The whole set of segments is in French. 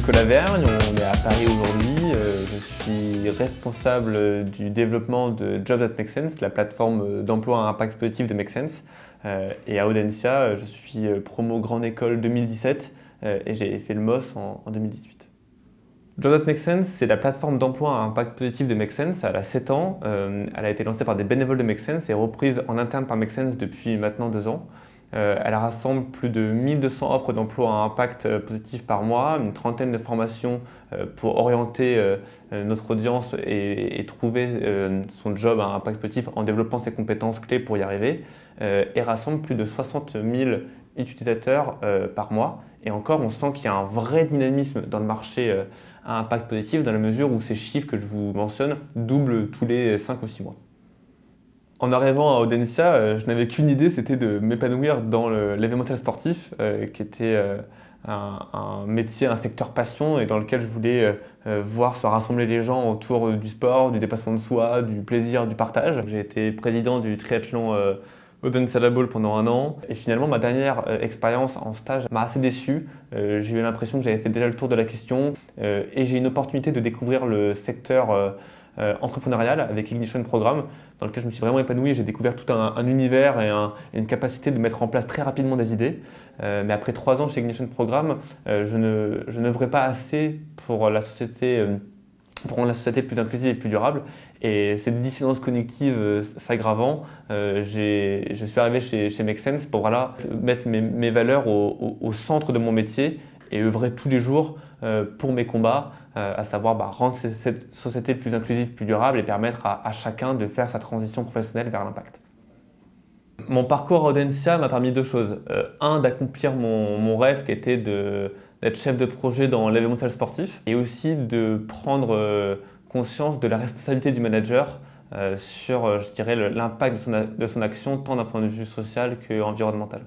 Nicolas Vergne, on est à Paris aujourd'hui. Je suis responsable du développement de Jobs That Make Sense, la plateforme d'emploi à impact positif de Make Sense. Et à Audencia, je suis promo Grande École 2017 et j'ai fait le MOS en 2018. Jobs That Make Sense, c'est la plateforme d'emploi à impact positif de Make Sense. Elle a 7 ans. Elle a été lancée par des bénévoles de Make Sense et reprise en interne par Make Sense depuis maintenant 2 ans. Elle rassemble plus de 1200 offres d'emploi à impact positif par mois, une trentaine de formations pour orienter notre audience et trouver son job à impact positif en développant ses compétences clés pour y arriver, et rassemble plus de 60 000 utilisateurs par mois. Et encore, on sent qu'il y a un vrai dynamisme dans le marché à impact positif dans la mesure où ces chiffres que je vous mentionne doublent tous les 5 ou 6 mois. En arrivant à Audencia, je n'avais qu'une idée, c'était de m'épanouir dans l'événementiel sportif, qui était un métier, un secteur passion et dans lequel je voulais voir se rassembler les gens autour du sport, du dépassement de soi, du plaisir, du partage. J'ai été président du triathlon Audencia Ball pendant 1 an et finalement ma dernière expérience en stage m'a assez déçu. J'ai eu l'impression que j'avais fait déjà le tour de la question et j'ai eu une opportunité de découvrir le secteur entrepreneurial avec Ignition Programme, dans lequel je me suis vraiment épanoui. J'ai découvert tout un univers et une capacité de mettre en place très rapidement des idées. Mais après 3 ans chez Ignition Programme, je n'œuvrais pas assez pour la société, pour rendre la société plus inclusive et plus durable. Et cette dissonance cognitive s'aggravant, je suis arrivé chez Make Sense pour mettre mes valeurs au centre de mon métier et œuvrer tous les jours pour mes combats, à savoir rendre cette société plus inclusive, plus durable et permettre à chacun de faire sa transition professionnelle vers l'impact. Mon parcours à Audencia m'a permis 2 choses. Un, d'accomplir mon rêve qui était d'être chef de projet dans l'événementiel sportif et aussi de prendre conscience de la responsabilité du manager sur, je dirais, l'impact de son action tant d'un point de vue social qu'environnemental.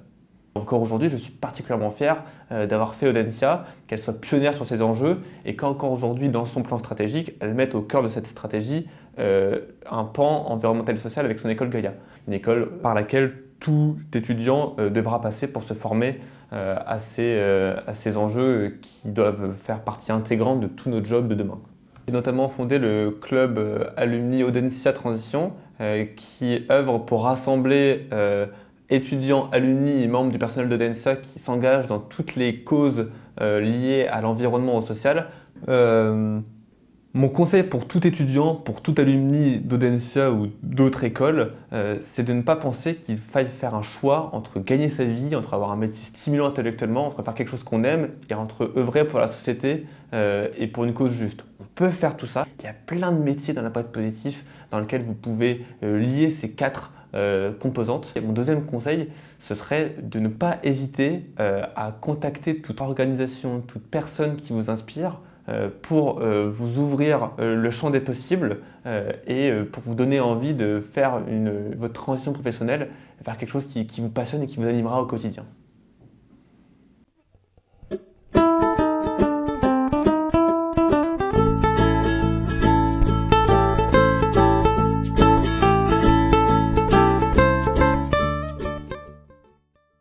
Encore aujourd'hui, je suis particulièrement fier d'avoir fait Audencia, qu'elle soit pionnière sur ces enjeux et qu'encore aujourd'hui, dans son plan stratégique, elle mette au cœur de cette stratégie un pan environnemental et social avec son école Gaïa. Une école par laquelle tout étudiant devra passer pour se former à ces enjeux qui doivent faire partie intégrante de tous nos jobs de demain. J'ai notamment fondé le club Alumni Audencia Transition qui œuvre pour rassembler étudiants, alumni et membres du personnel d'Audencia qui s'engagent dans toutes les causes liées à l'environnement ou au social. Mon conseil pour tout étudiant, pour tout alumni d'Audencia ou d'autres écoles, c'est de ne pas penser qu'il faille faire un choix entre gagner sa vie, entre avoir un métier stimulant intellectuellement, entre faire quelque chose qu'on aime et entre œuvrer pour la société et pour une cause juste. On peut faire tout ça. Il y a plein de métiers dans l'impact positif dans lesquels vous pouvez lier ces 4 composantes. Et mon deuxième conseil, ce serait de ne pas hésiter à contacter toute organisation, toute personne qui vous inspire pour vous ouvrir le champ des possibles et pour vous donner envie de faire votre transition professionnelle vers quelque chose qui vous passionne et qui vous animera au quotidien.